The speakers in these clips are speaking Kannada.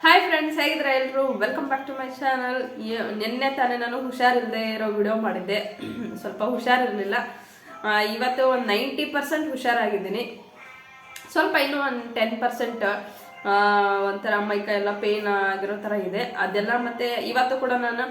ಹಾಯ್ ಫ್ರೆಂಡ್ಸ್, ಹೇಗಿದ್ರೆ ಎಲ್ಲರೂ welcome back to my channel. ನಿನ್ನೆ ತಾನೇ ನಾನು ಹುಷಾರಿಲ್ಲದೆ ಇರೋ ವಿಡಿಯೋ ಮಾಡಿದ್ದೆ. ಸ್ವಲ್ಪ ಹುಷಾರಿರಲಿಲ್ಲ. ಇವತ್ತು ಒಂದು 90% ಹುಷಾರಾಗಿದ್ದೀನಿ. ಸ್ವಲ್ಪ ಇನ್ನೂ ಒಂದು 10% ಒಂಥರ ಮೈಕೈ ಎಲ್ಲ ಪೇನ್ ಆಗಿರೋ ಥರ ಇದೆ. ಅದೆಲ್ಲ ಮತ್ತೆ ಇವತ್ತು ಕೂಡ ನಾನು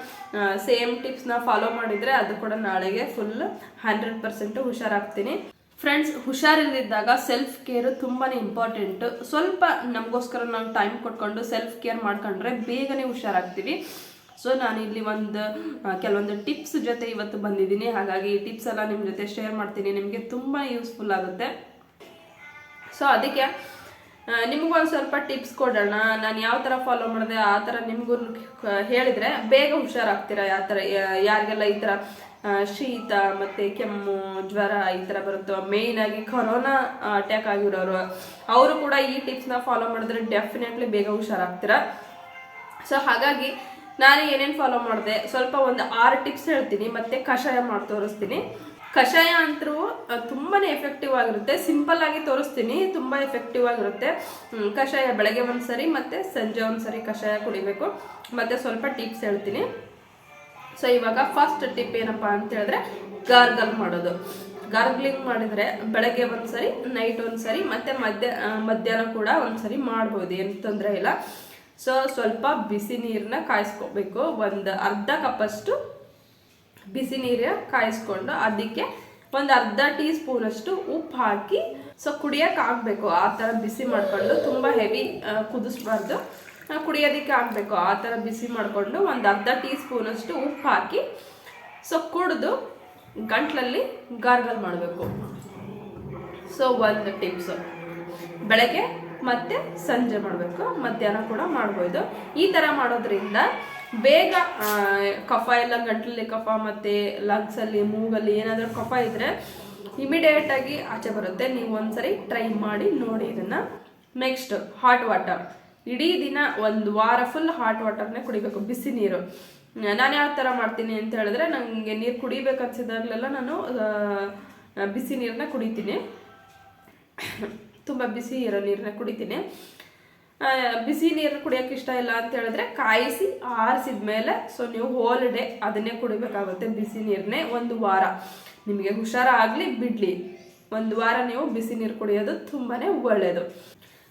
ಸೇಮ್ ಟಿಪ್ಸ್ನ ಫಾಲೋ ಮಾಡಿದರೆ ಅದು ಕೂಡ ನಾಳೆಗೆ ಫುಲ್ 100% ಹುಷಾರಾಗ್ತೀನಿ. ಫ್ರೆಂಡ್ಸ್, ಹುಷಾರಿಲ್ಲದಿದ್ದಾಗ ಸೆಲ್ಫ್ ಕೇರ್ ತುಂಬಾ ಇಂಪಾರ್ಟೆಂಟ್. ಸ್ವಲ್ಪ ನಮಗೋಸ್ಕರ ನಾವು ಟೈಮ್ ಕೊಟ್ಕೊಂಡು ಸೆಲ್ಫ್ ಕೇರ್ ಮಾಡ್ಕೊಂಡ್ರೆ ಬೇಗನೆ ಹುಷಾರಾಗ್ತೀವಿ. ಸೊ ನಾನಿಲ್ಲಿ ಕೆಲವೊಂದು ಟಿಪ್ಸ್ ಜೊತೆ ಇವತ್ತು ಬಂದಿದ್ದೀನಿ. ಹಾಗಾಗಿ ಈ ಟಿಪ್ಸ್ ಎಲ್ಲ ನಿಮ್ಮ ಜೊತೆ ಶೇರ್ ಮಾಡ್ತೀನಿ. ನಿಮಗೆ ತುಂಬಾ ಯೂಸ್ಫುಲ್ ಆಗುತ್ತೆ. ಸೊ ಅದಕ್ಕೆ ನಿಮಗೊಂದು ಸ್ವಲ್ಪ ಟಿಪ್ಸ್ ಕೊಡೋಣ. ನಾನು ಯಾವ ಥರ ಫಾಲೋ ಮಾಡಿದೆ ಆ ಥರ ನಿಮಗೂ ಹೇಳಿದರೆ ಬೇಗ ಹುಷಾರಾಗ್ತೀರಾ. ಯಾವ ಥರ ಯಾರಿಗೆಲ್ಲ ಈ ಥರ ಶೀತ ಮತ್ತು ಕೆಮ್ಮು, ಜ್ವರ ಈ ಥರ ಬರುತ್ತೋ, ಮೇಯ್ನಾಗಿ ಕೊರೋನಾ ಅಟ್ಯಾಕ್ ಆಗಿರೋರು ಅವರು ಕೂಡ ಈ ಟಿಪ್ಸ್ನ ಫಾಲೋ ಮಾಡಿದ್ರೆ ಡೆಫಿನೆಟ್ಲಿ ಬೇಗ ಹುಷಾರಾಗ್ತೀರಾ. ಸೊ ಹಾಗಾಗಿ ನಾನು ಏನೇನು ಫಾಲೋ ಮಾಡಿದೆ ಸ್ವಲ್ಪ ಒಂದು 6 ಟಿಪ್ಸ್ ಹೇಳ್ತೀನಿ, ಮತ್ತು ಕಷಾಯ ಮಾಡಿ ತೋರಿಸ್ತೀನಿ. ಕಷಾಯ ಅಂತರೂ ತುಂಬಾ ಎಫೆಕ್ಟಿವ್ ಆಗಿರುತ್ತೆ. ಸಿಂಪಲ್ ಆಗಿ ತೋರಿಸ್ತೀನಿ, ತುಂಬ ಎಫೆಕ್ಟಿವ್ ಆಗಿರುತ್ತೆ. ಕಷಾಯ ಬೆಳಗ್ಗೆ ಒಂದ್ಸರಿ ಮತ್ತು ಸಂಜೆ ಒಂದ್ಸರಿ ಕಷಾಯ ಕುಡಿಬೇಕು. ಮತ್ತು ಸ್ವಲ್ಪ ಟಿಪ್ಸ್ ಹೇಳ್ತೀನಿ. ಸೊ ಇವಾಗ ಫಸ್ಟ್ ಟಿಪ್ ಏನಪ್ಪ ಅಂತ ಹೇಳಿದ್ರೆ ಗಾರ್ಗಲ್ ಮಾಡೋದು. ಗಾರ್ಗ್ಲಿಂಗ್ ಮಾಡಿದರೆ ಬೆಳಗ್ಗೆ ಒಂದ್ಸರಿ, ನೈಟ್ ಒಂದ್ಸರಿ, ಮತ್ತು ಮಧ್ಯಾಹ್ನ ಕೂಡ ಒಂದ್ಸರಿ ಮಾಡ್ಬೋದು, ಏನು ತೊಂದರೆ ಇಲ್ಲ. ಸೊ ಸ್ವಲ್ಪ ಬಿಸಿ ನೀರನ್ನ ಕಾಯಿಸ್ಕೋಬೇಕು. ಒಂದು ಅರ್ಧ ಕಪ್ಪಷ್ಟು ಬಿಸಿ ನೀರು ಕಾಯಿಸ್ಕೊಂಡು ಅದಕ್ಕೆ ಒಂದು ಅರ್ಧ ಟೀ ಸ್ಪೂನಷ್ಟು ಉಪ್ಪು ಹಾಕಿ ಸೊ ಕುಡಿಯೋಕೆ ಆಗಬೇಕು. ಆ ಥರ ಬಿಸಿ ಮಾಡಿಕೊಂಡು, ತುಂಬ ಹೆವಿ ಕುದಿಸ್ಬಾರ್ದು, ಕುಡಿಯೋದಕ್ಕೆ ಆಗಬೇಕು. ಆ ಥರ ಬಿಸಿ ಮಾಡಿಕೊಂಡು ಒಂದು ಅರ್ಧ ಟೀ ಸ್ಪೂನಷ್ಟು ಉಪ್ಪು ಹಾಕಿ ಸೊ ಕುಡಿದು ಗಂಟ್ಲಲ್ಲಿ ಗಾರ್ಗಲ್ ಮಾಡಬೇಕು. ಸೊ ಒಂದು ಟಿಪ್ಸು ಬೆಳಗ್ಗೆ ಮತ್ತು ಸಂಜೆ ಮಾಡಬೇಕು, ಮಧ್ಯಾಹ್ನ ಕೂಡ ಮಾಡ್ಬೋದು. ಈ ಥರ ಮಾಡೋದ್ರಿಂದ ಬೇಗ ಕಫ ಎಲ್ಲ, ಗಂಟ್ಲಲ್ಲಿ ಕಫ ಮತ್ತು ಲಂಗ್ಸಲ್ಲಿ, ಮೂಗಲ್ಲಿ ಏನಾದರೂ ಕಫ ಇದ್ದರೆ ಇಮಿಡಿಯೇಟಾಗಿ ಆಚೆ ಬರುತ್ತೆ. ನೀವು ಒಂದ್ಸರಿ ಟ್ರೈ ಮಾಡಿ ನೋಡಿ ಇದನ್ನು. Next hot water. ಇಡೀ ದಿನ ಒಂದು ವಾರ ಫುಲ್ ಹಾಟ್ ವಾಟರ್ನೇ ಕುಡಿಬೇಕು, ಬಿಸಿ ನೀರು. ನಾನು ಯಾವ ಥರ ಮಾಡ್ತೀನಿ ಅಂತ ಹೇಳಿದ್ರೆ, ನನಗೆ ನೀರು ಕುಡಿಬೇಕು ಅನ್ಸಿದಾಗಲೆಲ್ಲ ನಾನು ಬಿಸಿ ನೀರನ್ನ ಕುಡಿತೀನಿ. ತುಂಬ ಬಿಸಿ ಇರೋ ನೀರನ್ನ ಕುಡಿತೀನಿ. ಬಿಸಿ ನೀರು ಕುಡಿಯೋಕೆ ಇಷ್ಟ ಇಲ್ಲ ಅಂತ ಹೇಳಿದ್ರೆ ಕಾಯಿಸಿ ಆರಿಸಿದ ಮೇಲೆ ಸೊ ನೀವು ಹೋಲ್ ಡೇ ಅದನ್ನೇ ಕುಡಿಬೇಕಾಗುತ್ತೆ, ಬಿಸಿ ನೀರನ್ನೇ. ಒಂದು ವಾರ ನಿಮಗೆ ಹುಷಾರಾಗಲಿ ಬಿಡಲಿ, ಒಂದು ವಾರ ನೀವು ಬಿಸಿ ನೀರು ಕುಡಿಯೋದು ತುಂಬಾ ಒಳ್ಳೆಯದು.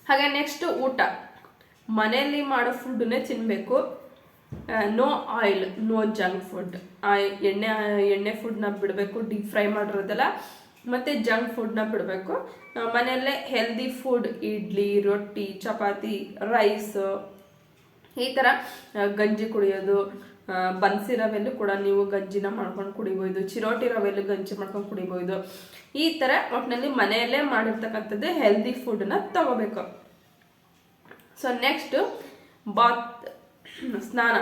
ಹಾಗೆ ನೆಕ್ಸ್ಟ್ ಊಟ. ಮನೆಯಲ್ಲಿ ಮಾಡೋ ಫುಡ್ಡನ್ನೇ ತಿನ್ನಬೇಕು. No oil, no junk food. ಎಣ್ಣೆ ಫುಡ್ನ ಬಿಡಬೇಕು, ಡೀಪ್ ಫ್ರೈ ಮಾಡಿರೋದೆಲ್ಲ, ಮತ್ತು ಜಂಕ್ ಫುಡ್ನ ಬಿಡಬೇಕು. ಮನೆಯಲ್ಲೇ ಹೆಲ್ದಿ ಫುಡ್, ಇಡ್ಲಿ, ರೊಟ್ಟಿ, ಚಪಾತಿ, ರೈಸ್, ಈ ಥರ ಗಂಜಿ ಕುಡಿಯೋದು. ಬನ್ಸಿ ರವೆಲ್ಲೂ ಕೂಡ ನೀವು ಗಂಜಿನ ಮಾಡ್ಕೊಂಡು ಕುಡಿಬೋದು, ಚಿರೋಟಿ ರವೆಲ್ಲೂ ಗಂಜಿ ಮಾಡ್ಕೊಂಡು ಕುಡಿಬೋದು. ಈ ಥರ ಒಟ್ಟಿನಲ್ಲಿ ಮನೆಯಲ್ಲೇ ಮಾಡಿರ್ತಕ್ಕಂಥದ್ದು ಹೆಲ್ದಿ ಫುಡ್ನ ತಗೋಬೇಕು. ಸೊ ನೆಕ್ಸ್ಟು ಸ್ನಾನ.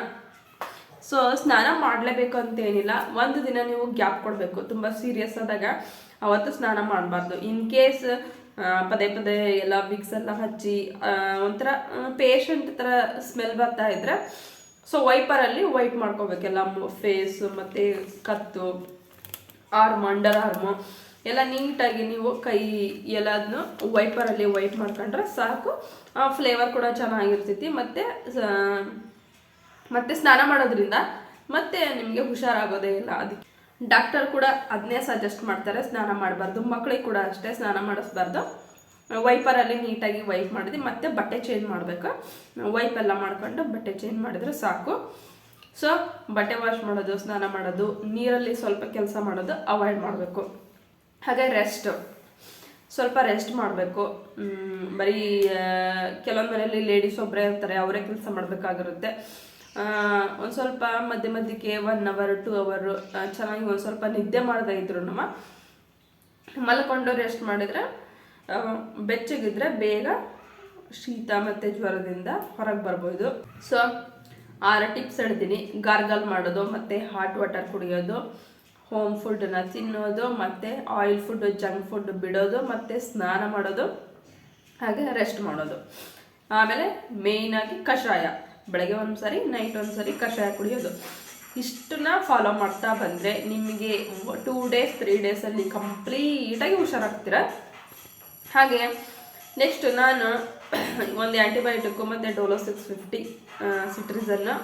ಸೊ ಸ್ನಾನ ಮಾಡಲೇಬೇಕು ಅಂತೇನಿಲ್ಲ, ಒಂದು ದಿನ ನೀವು ಗ್ಯಾಪ್ ಕೊಡಬೇಕು. ತುಂಬ ಸೀರಿಯಸ್ ಆದಾಗ ಅವತ್ತು ಸ್ನಾನ ಮಾಡಬಾರ್ದು. ಇನ್ ಕೇಸ್ ಪದೇ ಪದೇ ಎಲ್ಲ ವಿಕ್ಸ್ ಎಲ್ಲ ಹಚ್ಚಿ ಒಂಥರ ಪೇಷಂಟ್ ಥರ ಸ್ಮೆಲ್ ಬರ್ತಾ ಇದ್ರೆ ಸೊ ವೈಪರಲ್ಲಿ ವೈಪ್ ಮಾಡ್ಕೋಬೇಕೆಲ್ಲ, ಫೇಸು ಮತ್ತು ಕತ್ತು, ಅಂಡರ್ ಆರ್ಮು ಎಲ್ಲ ನೀಟಾಗಿ ನೀವು ಕೈ ಎಲ್ಲದನ್ನು ವೈಪರಲ್ಲಿ ವೈಪ್ ಮಾಡ್ಕೊಂಡ್ರೆ ಸಾಕು. ಫ್ಲೇವರ್ ಕೂಡ ಚೆನ್ನಾಗಿರ್ತೈತಿ. ಮತ್ತು ಸ್ನಾನ ಮಾಡೋದ್ರಿಂದ ಮತ್ತೆ ನಿಮಗೆ ಹುಷಾರಾಗೋದೇ ಇಲ್ಲ. ಅದಕ್ಕೆ ಡಾಕ್ಟರ್ ಕೂಡ ಅದನ್ನೇ ಸಜೆಸ್ಟ್ ಮಾಡ್ತಾರೆ, ಸ್ನಾನ ಮಾಡಬಾರ್ದು. ಮಕ್ಕಳಿಗೆ ಕೂಡ ಅಷ್ಟೇ, ಸ್ನಾನ ಮಾಡಿಸ್ಬಾರ್ದು. ವೈಪರಲ್ಲಿ ನೀಟಾಗಿ ವೈಪ್ ಮಾಡಿದ್ವಿ, ಮತ್ತೆ ಬಟ್ಟೆ ಚೇಂಜ್ ಮಾಡಬೇಕು. ವೈಪೆಲ್ಲ ಮಾಡ್ಕೊಂಡು ಬಟ್ಟೆ ಚೇಂಜ್ ಮಾಡಿದ್ರೆ ಸಾಕು. ಸೊ ಬಟ್ಟೆ ವಾಶ್ ಮಾಡೋದು, ಸ್ನಾನ ಮಾಡೋದು, ನೀರಲ್ಲಿ ಸ್ವಲ್ಪ ಕೆಲಸ ಮಾಡೋದು ಅವಾಯ್ಡ್ ಮಾಡಬೇಕು. ಹಾಗೆ ಸ್ವಲ್ಪ ರೆಸ್ಟ್ ಮಾಡಬೇಕು. ಬರೀ ಕೆಲವೊಂದು ಮನೆಯಲ್ಲಿ ಲೇಡೀಸ್ ಒಬ್ಬರೇ ಇರ್ತಾರೆ, ಅವರೇ ಕೆಲಸ ಮಾಡಬೇಕಾಗಿರುತ್ತೆ. ಒಂದು ಸ್ವಲ್ಪ ಮಧ್ಯಕ್ಕೆ 1 ಅವರ್ 2 ಅವರ್ ಚೆನ್ನಾಗಿ ಒಂದು ಸ್ವಲ್ಪ ನಿದ್ದೆ ಮಾಡದೇ ಇದ್ರು ಮಲ್ಕೊಂಡು ರೆಸ್ಟ್ ಮಾಡಿದರೆ, ಬೆಚ್ಚಗಿದ್ರೆ ಬೇಗ ಶೀತ ಮತ್ತು ಜ್ವರದಿಂದ ಹೊರಗೆ ಬರ್ಬೋದು. ಸೊ 6 ಟಿಪ್ಸ್ ಹೇಳ್ತೀನಿ. ಗಾರ್ಗಲ್ ಮಾಡೋದು, ಮತ್ತು ಹಾಟ್ ವಾಟರ್ ಕುಡಿಯೋದು, ಹೋಮ್ ಫುಡ್ಡನ್ನ ತಿನ್ನೋದು, ಮತ್ತು ಆಯಿಲ್ ಫುಡ್, ಜಂಕ್ ಫುಡ್ ಬಿಡೋದು, ಮತ್ತು ಸ್ನಾನ ಮಾಡೋದು, ಹಾಗೆ ರೆಸ್ಟ್ ಮಾಡೋದು. ಆಮೇಲೆ ಮೇಯ್ನಾಗಿ ಕಷಾಯ, ಬೆಳಗ್ಗೆ ಒಂದ್ಸರಿ, ನೈಟ್ ಒಂದ್ಸರಿ ಕಷಾಯ ಕುಡಿಯೋದು. ಇಷ್ಟನ್ನ ಫಾಲೋ ಮಾಡ್ತಾ ಬಂದರೆ ನಿಮಗೆ 2 ಡೇಸ್ 3 ಡೇಸಲ್ಲಿ ಕಂಪ್ಲೀಟಾಗಿ ಹುಷಾರಾಗ್ತೀರ. ಹಾಗೆ ನೆಕ್ಸ್ಟ್ ನಾನು ಒಂದು ಆ್ಯಂಟಿಬಯೋಟಿಕ್ಕು ಮತ್ತು ಡೋಲೋ 650 ಸಿಟ್ರಿಸನ್ನು,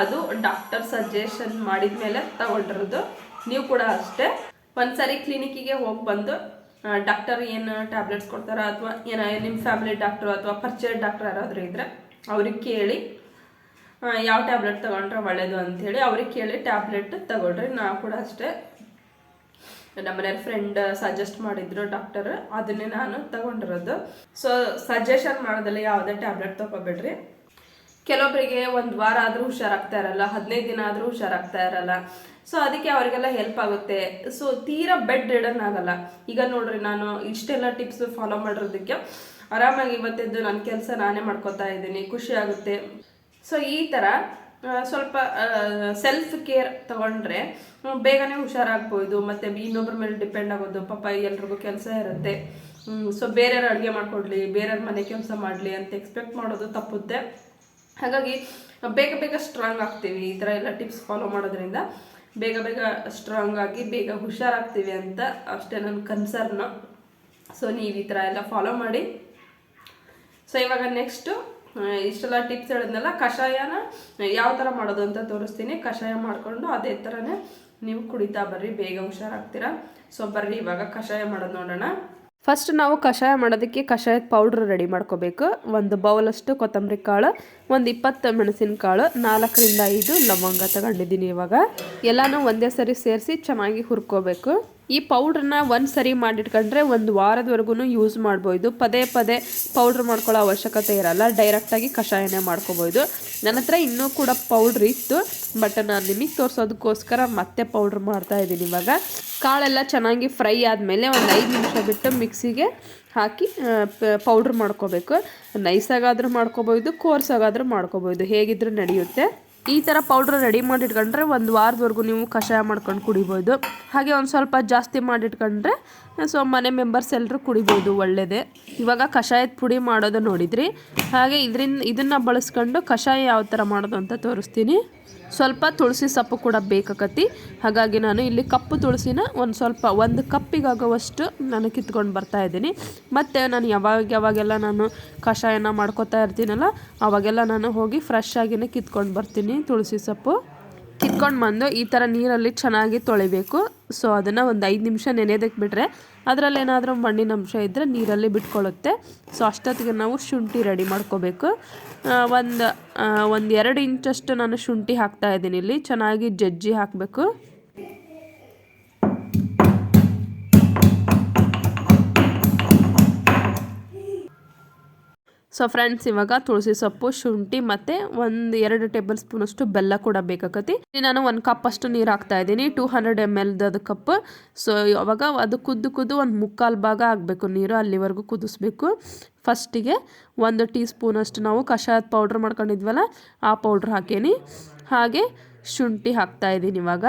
ಅದು ಡಾಕ್ಟರ್ ಸಜೆಷನ್ ಮಾಡಿದ ಮೇಲೆ ತಗೊಂಡಿರೋದು. ನೀವು ಕೂಡ ಅಷ್ಟೇ ಒಂದ್ಸರಿ ಕ್ಲಿನಿಕ್ಕಿಗೆ ಹೋಗಿ ಬಂದು ಡಾಕ್ಟರ್ ಏನು ಟ್ಯಾಬ್ಲೆಟ್ಸ್ ಕೊಡ್ತಾರ ಅಥವಾ ಏನೋ ನಿಮ್ಮ ಫ್ಯಾಮಿಲಿ ಡಾಕ್ಟ್ರು ಅಥವಾ ಪರಿಚಯ ಡಾಕ್ಟರ್ ಯಾರಾದರೂ ಇದ್ದರೆ ಅವ್ರಿಗೆ ಕೇಳಿ ಯಾವ ಟ್ಯಾಬ್ಲೆಟ್ ತೊಗೊಂಡ್ರೆ ಒಳ್ಳೇದು ಅಂಥೇಳಿ ಅವ್ರಿಗೆ ಕೇಳಿ ಟ್ಯಾಬ್ಲೆಟ್ ತಗೊಳ್ರಿ. ನಾವು ಕೂಡ ಅಷ್ಟೇ ನಮ್ಮ ಮನೆಯವ್ರ ಫ್ರೆಂಡ್ ಸಜೆಸ್ಟ್ ಮಾಡಿದ್ರು ಡಾಕ್ಟರ್, ಅದನ್ನೇ ನಾನು ತಗೊಂಡಿರೋದು. ಸೊ ಸಜೆಷನ್ ಮಾಡೋದಲ್ಲಿ ಯಾವುದೇ ಟ್ಯಾಬ್ಲೆಟ್ ತೊಗೊಬೇಡ್ರಿ. ಕೆಲವೊಬ್ಬರಿಗೆ ಒಂದು ವಾರ ಆದರೂ ಹುಷಾರಾಗ್ತಾ ಇರಲ್ಲ, 15 ದಿನ ಆದರೂ ಹುಷಾರಾಗ್ತಾ ಇರಲ್ಲ. ಸೊ ಅದಕ್ಕೆ ಅವರಿಗೆಲ್ಲ ಹೆಲ್ಪ್ ಆಗುತ್ತೆ. ಸೊ ತೀರಾ ಬೆಡ್ ರಿಡನ್ ಆಗಲ್ಲ. ಈಗ ನೋಡ್ರಿ, ನಾನು ಇಷ್ಟೆಲ್ಲ ಟಿಪ್ಸ್ ಫಾಲೋ ಮಾಡಿರೋದಕ್ಕೆ ಆರಾಮಾಗಿ ಇವತ್ತಿದ್ದು ನನ್ನ ಕೆಲಸ ನಾನೇ ಮಾಡ್ಕೋತಾ ಇದ್ದೀನಿ, ಖುಷಿ ಆಗುತ್ತೆ. ಸೊ ಈ ಥರ ಸ್ವಲ್ಪ ಸೆಲ್ಫ್ ಕೇರ್ ತಗೊಂಡ್ರೆ ಬೇಗನೆ ಹುಷಾರಾಗ್ಬೋದು. ಮತ್ತು ಇನ್ನೊಬ್ಬರ ಮೇಲೆ ಡಿಪೆಂಡ್ ಆಗೋದು, ಪಾಪ ಎಲ್ರಿಗೂ ಕೆಲಸ ಇರುತ್ತೆ. ಸೊ ಬೇರೆಯವ್ರು ಅಡುಗೆ ಮಾಡ್ಕೊಡ್ಲಿ, ಬೇರೆಯವ್ರ ಮನೆ ಕೆಲಸ ಮಾಡಲಿ ಅಂತ ಎಕ್ಸ್ಪೆಕ್ಟ್ ಮಾಡೋದು ತಪ್ಪುತ್ತೆ. ಹಾಗಾಗಿ ಬೇಗ ಬೇಗ ಸ್ಟ್ರಾಂಗ್ ಆಗ್ತೀವಿ. ಈ ಥರ ಎಲ್ಲ ಟಿಪ್ಸ್ ಫಾಲೋ ಮಾಡೋದ್ರಿಂದ ಬೇಗ ಬೇಗ ಸ್ಟ್ರಾಂಗ್ ಆಗಿ ಬೇಗ ಹುಷಾರಾಗ್ತೀವಿ ಅಂತ ಅಷ್ಟೇ ನನ್ನ ಕನ್ಸರ್ನು. ಸೊ ನೀವು ಈ ಥರ ಎಲ್ಲ ಫಾಲೋ ಮಾಡಿ. ಸೊ ಇವಾಗ ನೆಕ್ಸ್ಟು ಇಷ್ಟೆಲ್ಲ ಟಿಪ್ಸ್ ಹೇಳಿದ್ನಲ್ಲ, ಕಷಾಯನ ಯಾವ ಥರ ಮಾಡೋದು ಅಂತ ತೋರಿಸ್ತೀನಿ. ಕಷಾಯ ಮಾಡಿಕೊಂಡು ಅದೇ ಥರನೇ ನೀವು ಕುಡಿತಾ ಬರ್ರಿ, ಬೇಗ ಹುಷಾರಾಗ್ತೀರಾ. ಸೊ ಬರ್ರಿ ಇವಾಗ ಕಷಾಯ ಮಾಡೋದು ನೋಡೋಣ. ಫಸ್ಟ್ ನಾವು ಕಷಾಯ ಮಾಡೋದಕ್ಕೆ ಕಷಾಯದ ಪೌಡ್ರ್ ರೆಡಿ ಮಾಡ್ಕೋಬೇಕು. ಒಂದು ಬೌಲಷ್ಟು ಕೊತ್ತಂಬರಿ ಕಾಳು, ಒಂದು 20 ಮೆಣಸಿನಕಾಳು, 4 ರಿಂದ 5 ಲವಂಗ ತಗೊಂಡಿದ್ದೀನಿ. ಇವಾಗ ಎಲ್ಲನೂ ಒಂದೇ ಸರಿ ಸೇರಿಸಿ ಚೆನ್ನಾಗಿ ಹುರ್ಕೋಬೇಕು. ಈ ಪೌಡ್ರನ್ನ ಒಂದು ಸರಿ ಮಾಡಿಟ್ಕೊಂಡ್ರೆ ಒಂದು ವಾರದವರೆಗೂ ಯೂಸ್ ಮಾಡ್ಬೋದು. ಪದೇ ಪದೇ ಪೌಡ್ರ್ ಮಾಡ್ಕೊಳ್ಳೋ ಅವಶ್ಯಕತೆ ಇರಲ್ಲ, ಡೈರೆಕ್ಟಾಗಿ ಕಷಾಯನೇ ಮಾಡ್ಕೋಬೋದು. ನನ್ನ ಹತ್ರ ಇನ್ನೂ ಕೂಡ ಪೌಡ್ರ್ ಇತ್ತು, ಬಟ್ ನಾನು ನಿಮಗೆ ತೋರಿಸೋದಕ್ಕೋಸ್ಕರ ಮತ್ತೆ ಪೌಡ್ರ್ ಮಾಡ್ತಾಯಿದ್ದೀನಿ. ಇವಾಗ ಕಾಳೆಲ್ಲ ಚೆನ್ನಾಗಿ ಫ್ರೈ ಆದಮೇಲೆ ಒಂದು 5 ನಿಮಿಷ ಬಿಟ್ಟು ಮಿಕ್ಸಿಗೆ ಹಾಕಿ ಪೌಡ್ರ್ ಮಾಡ್ಕೋಬೇಕು. ನೈಸಾಗಾದರೂ ಮಾಡ್ಕೋಬೋದು, ಕೋರ್ಸಾಗಾದರೂ ಮಾಡ್ಕೋಬೋದು, ಹೇಗಿದ್ರೂ ನಡೆಯುತ್ತೆ. ಈ ಥರ ಪೌಡ್ರ್ ರೆಡಿ ಮಾಡಿಟ್ಕೊಂಡ್ರೆ ಒಂದು ವಾರದವರೆಗೂ ನೀವು ಕಷಾಯ ಮಾಡ್ಕೊಂಡು ಕುಡಿಬೋದು. ಹಾಗೆ ಒಂದು ಸ್ವಲ್ಪ ಜಾಸ್ತಿ ಮಾಡಿಟ್ಕೊಂಡ್ರೆ ಸೊ ಮನೆ ಮೆಂಬರ್ಸ್ ಎಲ್ಲರೂ ಕುಡಿಬೋದು, ಒಳ್ಳೆಯದೇ. ಇವಾಗ ಕಷಾಯದ ಪುಡಿ ಮಾಡೋದು ನೋಡಿದ್ರಿ. ಹಾಗೆ ಇದನ್ನು ಬಳಸ್ಕೊಂಡು ಕಷಾಯ ಯಾವ ಥರ ಮಾಡೋದು ಅಂತ ತೋರಿಸ್ತೀನಿ. ಸ್ವಲ್ಪ ತುಳಸಿ ಸೊಪ್ಪು ಕೂಡ ಬೇಕಾಕತಿ. ಹಾಗಾಗಿ ನಾನು ಇಲ್ಲಿ ಕಪ್ಪು ತುಳಸಿನ ಒಂದು ಕಪ್ಪಿಗಾಗುವಷ್ಟು ನಾನು ಕಿತ್ಕೊಂಡು ಬರ್ತಾಯಿದ್ದೀನಿ. ಮತ್ತು ನಾನು ಯಾವಾಗೆಲ್ಲ ನಾನು ಕಷಾಯನ ಮಾಡ್ಕೋತಾ ಇರ್ತೀನಲ್ಲ, ಅವಾಗೆಲ್ಲ ನಾನು ಹೋಗಿ ಫ್ರೆಶ್ ಆಗಿನೇ ಕಿತ್ಕೊಂಡು ಬರ್ತೀನಿ. ತುಳಸಿ ಸೊಪ್ಪು ಕಿತ್ಕೊಂಡು ಬಂದು ಈ ಥರ ನೀರಲ್ಲಿ ಚೆನ್ನಾಗಿ ತೊಳಿಬೇಕು. ಸೊ ಅದನ್ನು ಒಂದು 5 ನಿಮಿಷ ನೆನೆಯೋದಕ್ಕೆ ಬಿಟ್ಟರೆ ಅದರಲ್ಲೇನಾದರೂ ಮಣ್ಣಿನ ಅಂಶ ಇದ್ದರೆ ನೀರಲ್ಲಿ ಬಿಟ್ಕೊಳ್ಳುತ್ತೆ. ಸೊ ಅಷ್ಟೊತ್ತಿಗೆ ನಾವು ಶುಂಠಿ ರೆಡಿ ಮಾಡ್ಕೋಬೇಕು. ಒಂದು 2 ಇಂಚಷ್ಟು ನಾನು ಶುಂಠಿ ಹಾಕ್ತಾಯಿದ್ದೀನಿ. ಇಲ್ಲಿ ಚೆನ್ನಾಗಿ ಜಜ್ಜಿ ಹಾಕಬೇಕು. ಸೊ ಫ್ರೆಂಡ್ಸ್, ಇವಾಗ ತುಳಸಿ ಸೊಪ್ಪು, ಶುಂಠಿ ಮತ್ತು 1-2 ಟೇಬಲ್ ಸ್ಪೂನಷ್ಟು ಬೆಲ್ಲ ಕೂಡ ಬೇಕಾಕತಿ. ನಾನು 1 ಕಪ್ ಅಷ್ಟು ನೀರು ಹಾಕ್ತಾಯಿದ್ದೀನಿ, 200 ml ಅದು ಕಪ್. ಸೊ ಅವಾಗ ಅದು ಕುದ್ದು ಒಂದು 3/4 ಭಾಗ ಆಗಬೇಕು ನೀರು, ಅಲ್ಲಿವರೆಗೂ ಕುದಿಸ್ಬೇಕು. ಫಸ್ಟಿಗೆ 1 ಟೀ ಸ್ಪೂನಷ್ಟು ನಾವು ಕಷಾಯದ ಪೌಡ್ರ್ ಮಾಡ್ಕೊಂಡಿದ್ವಲ್ಲ, ಆ ಪೌಡ್ರ್ ಹಾಕೀನಿ. ಹಾಗೆ ಶುಂಠಿ ಹಾಕ್ತಾಯಿದ್ದೀನಿ ಇವಾಗ.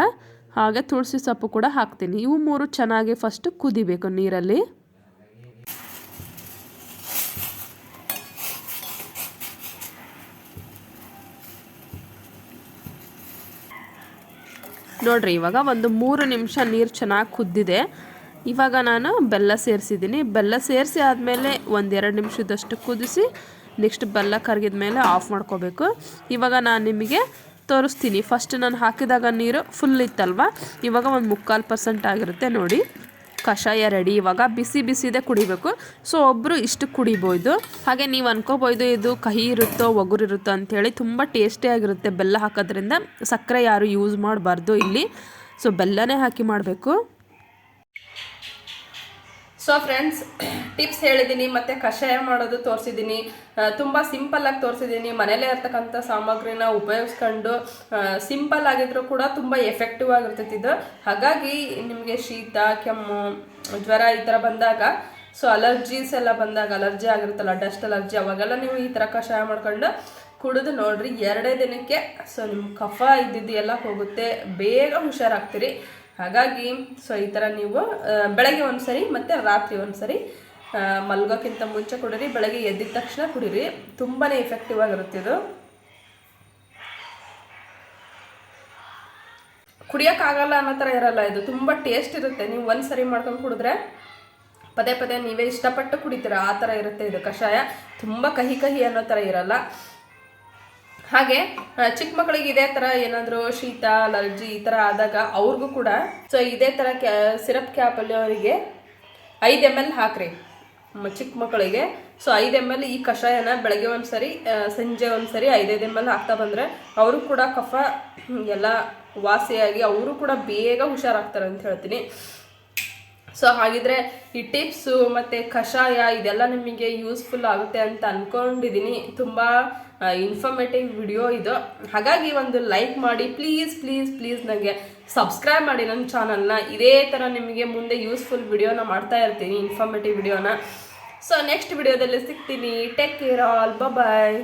ಹಾಗೆ ತುಳಸಿ ಸೊಪ್ಪು ಕೂಡ ಹಾಕ್ತೀನಿ. ಇವು 3 ಚೆನ್ನಾಗಿ ಫಸ್ಟ್ ಕುದಿಬೇಕು ನೀರಲ್ಲಿ. ನೋಡಿರಿ, ಇವಾಗ ಒಂದು 3 ನಿಮಿಷ ನೀರು ಚೆನ್ನಾಗಿ ಕುದ್ದಿದೆ. ಇವಾಗ ನಾನು ಬೆಲ್ಲ ಸೇರಿಸಿದ್ದೀನಿ. ಬೆಲ್ಲ ಸೇರಿಸಿ ಆದಮೇಲೆ 1-2 ನಿಮಿಷದಷ್ಟು ಕುದಿಸಿ ನೆಕ್ಸ್ಟ್ ಬೆಲ್ಲ ಕರಗಿದ ಮೇಲೆ ಆಫ್ ಮಾಡ್ಕೋಬೇಕು. ಇವಾಗ ನಾನು ನಿಮಗೆ ತೋರಿಸ್ತೀನಿ. ಫಸ್ಟ್ ನಾನು ಹಾಕಿದಾಗ ನೀರು ಫುಲ್ ಇತ್ತಲ್ವ, ಇವಾಗ ಒಂದು 3/4% ಆಗಿರುತ್ತೆ ನೋಡಿ. ಕಷಾಯ ರೆಡಿ. ಇವಾಗ ಬಿಸಿದೇ ಕುಡಿಬೇಕು. ಸೊ ಒಬ್ಬರು ಇಷ್ಟು ಕುಡಿಬೋದು. ಹಾಗೆ ನೀವು ಅನ್ಕೋಬೋದು ಇದು ಕಹಿ ಇರುತ್ತೋ ಒಗುರಿರುತ್ತೋ ಅಂಥೇಳಿ. ತುಂಬ ಟೇಸ್ಟಿಯಾಗಿರುತ್ತೆ ಬೆಲ್ಲ ಹಾಕೋದ್ರಿಂದ. ಸಕ್ಕರೆ ಯಾರು ಯೂಸ್ ಮಾಡಬಾರ್ದು ಇಲ್ಲಿ. ಸೊ ಬೆಲ್ಲನೇ ಹಾಕಿ ಮಾಡಬೇಕು. ಸೊ ಫ್ರೆಂಡ್ಸ್, ಟಿಪ್ಸ್ ಹೇಳಿದ್ದೀನಿ ಮತ್ತು ಕಷಾಯ ಮಾಡೋದು ತೋರಿಸಿದ್ದೀನಿ. ತುಂಬ ಸಿಂಪಲ್ಲಾಗಿ ತೋರಿಸಿದ್ದೀನಿ. ಮನೇಲೇ ಇರ್ತಕ್ಕಂಥ ಸಾಮಗ್ರಿನ ಉಪಯೋಗಿಸ್ಕೊಂಡು ಸಿಂಪಲ್ ಆಗಿದ್ರೂ ಕೂಡ ತುಂಬ ಎಫೆಕ್ಟಿವ್ ಆಗಿರ್ತೈತಿ ಇದು. ಹಾಗಾಗಿ ನಿಮಗೆ ಶೀತ, ಕೆಮ್ಮು, ಜ್ವರ ಈ ಥರ ಬಂದಾಗ, ಸೊ ಅಲರ್ಜೀಸ್ ಎಲ್ಲ ಬಂದಾಗ, ಅಲರ್ಜಿ ಆಗಿರುತ್ತಲ್ಲ, ಡಸ್ಟ್ ಅಲರ್ಜಿ, ಅವಾಗೆಲ್ಲ ನೀವು ಈ ಥರ ಕಷಾಯ ಮಾಡ್ಕೊಂಡು ಕುಡಿದು ನೋಡಿರಿ. 2 ದಿನಕ್ಕೆ ಸೊ ನಿಮ್ಮ ಕಫ ಇದ್ದಿದ್ದು ಎಲ್ಲ ಹೋಗುತ್ತೆ, ಬೇಗ ಹುಷಾರಾಗ್ತೀರಿ. ಹಾಗಾಗಿ ಸೊ ಈ ಥರ ನೀವು ಬೆಳಗ್ಗೆ ಒಂದು ಸರಿ ಮತ್ತು ರಾತ್ರಿ ಒಂದು ಸರಿ ಮಲ್ಗೋಕ್ಕಿಂತ ಮುಂಚೆ ಕುಡೀರಿ. ಬೆಳಗ್ಗೆ ಎದ್ದಿದ ತಕ್ಷಣ ಕುಡೀರಿ. ತುಂಬಾ ಎಫೆಕ್ಟಿವ್ ಆಗಿರುತ್ತೆ ಇದು. ಕುಡಿಯೋಕ್ಕಾಗಲ್ಲ ಅನ್ನೋ ಥರ ಇರಲ್ಲ ಇದು. ತುಂಬ ಟೇಸ್ಟ್ ಇರುತ್ತೆ. ನೀವು ಒಂದು ಸರಿ ಮಾಡ್ಕೊಂಡು ಕುಡಿದ್ರೆ ಪದೇ ಪದೇ ನೀವೇ ಇಷ್ಟಪಟ್ಟು ಕುಡಿತೀರ ಆ ಥರ ಇರುತ್ತೆ ಇದು ಕಷಾಯ. ತುಂಬ ಕಹಿ ಕಹಿ ಅನ್ನೋ ಥರ ಇರಲ್ಲ. ಹಾಗೆ ಚಿಕ್ಕ ಮಕ್ಕಳಿಗೆ ಇದೇ ಥರ ಏನಾದರೂ ಶೀತ ಅಲರ್ಜಿ ಈ ಥರ ಆದಾಗ ಅವ್ರಿಗೂ ಕೂಡ ಸೊ ಇದೇ ಥರ ಸಿರಪ್ ಕ್ಯಾಪಲ್ಲಿ ಅವರಿಗೆ 5 ml ಹಾಕ್ರಿ ಚಿಕ್ಕ ಮಕ್ಕಳಿಗೆ. ಸೊ 5 ml ಈ ಕಷಾಯನ ಬೆಳಗ್ಗೆ ಒಂದ್ಸರಿ ಸಂಜೆ ಒಂದ್ಸರಿ 5 ml ಹಾಕ್ತಾ ಬಂದರೆ ಅವರು ಕೂಡ ಕಫ ಎಲ್ಲ ವಾಸಿಯಾಗಿ ಅವರು ಕೂಡ ಬೇಗ ಹುಷಾರಾಗ್ತಾರೆ ಅಂತ ಹೇಳ್ತೀನಿ. ಸೊ ಹಾಗಿದ್ರೆ ಈ ಟಿಪ್ಸು ಮತ್ತು ಕಷಾಯ ಇದೆಲ್ಲ ನಿಮಗೆ ಯೂಸ್ಫುಲ್ ಆಗುತ್ತೆ ಅಂತ ಅಂದ್ಕೊಂಡಿದ್ದೀನಿ. ತುಂಬ ಇನ್ಫಾರ್ಮೇಟಿವ್ ವಿಡಿಯೋ ಇದು. ಹಾಗಾಗಿ ಒಂದು ಲೈಕ್ ಮಾಡಿ ಪ್ಲೀಸ್ ಪ್ಲೀಸ್ ಪ್ಲೀಸ್ ನನಗೆ ಸಬ್ಸ್ಕ್ರೈಬ್ ಮಾಡಿ ನನ್ನ ಚಾನಲ್ನ. ಇದೇ ಥರ ನಿಮಗೆ ಮುಂದೆ ಯೂಸ್ಫುಲ್ ವಿಡಿಯೋನ ಮಾಡ್ತಾ ಇರ್ತೀನಿ, ಇನ್ಫಾರ್ಮೇಟಿವ್ ವಿಡಿಯೋನ. ಸೊ ನೆಕ್ಸ್ಟ್ ವಿಡಿಯೋದಲ್ಲಿ ಸಿಗ್ತೀನಿ. ಟೇಕ್ ಕೇರ್ ಆಲ್, ಬಾಯ್.